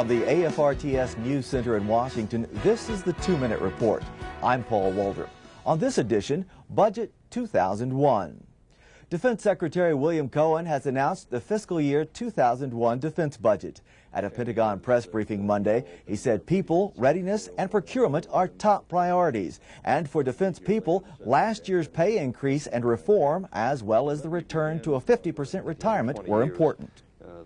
From the AFRTS News Center in Washington, this is the 2-Minute Report. I'm Paul Walter. On this edition, Budget 2001. Defense Secretary William Cohen has announced the fiscal year 2001 defense budget. At a Pentagon press briefing Monday, he said people, readiness, and procurement are top priorities. And for defense people, last year's pay increase and reform, as well as the return to a 50% retirement, were important.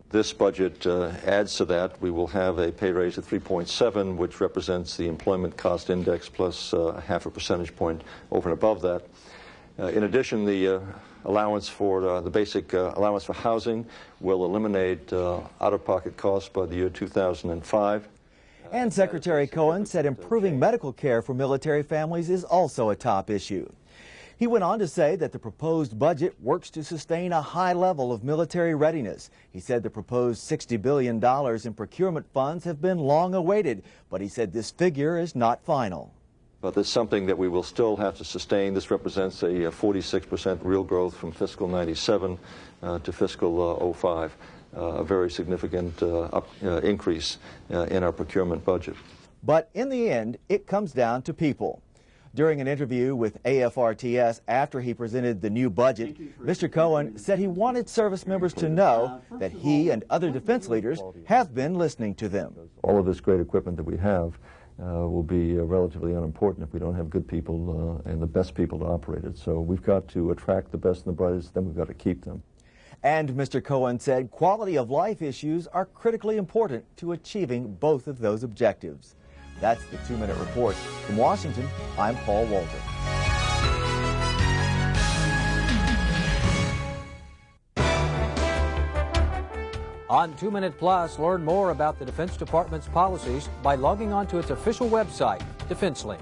This budget adds to that. We will have a pay raise of 3.7, which represents the employment cost index plus half a percentage point over and above that. In addition, the allowance for the basic allowance for housing will eliminate out-of-pocket costs by the year 2005. And Secretary Cohen said improving medical care for military families is also a top issue. He went on to say that the proposed budget works to sustain a high level of military readiness. He said the proposed $60 billion in procurement funds have been long awaited, but he said this figure is not final. But it's something that we will still have to sustain. This represents a 46% real growth from fiscal 97 to fiscal 05, a very significant increase in our procurement budget. But in the end, it comes down to people. During an interview with AFRTS after he presented the new budget, Mr. Cohen said he wanted service members to know that he and other defense leaders have been listening to them. All of this great equipment that we have will be relatively unimportant if we don't have good people and the best people to operate it. So we've got to attract the best and the brightest, then we've got to keep them. And Mr. Cohen said quality of life issues are critically important to achieving both of those objectives. That's the 2-Minute Report. From Washington, I'm Paul Walter. On 2-Minute Plus, learn more about the Defense Department's policies by logging on to its official website, DefenseLink.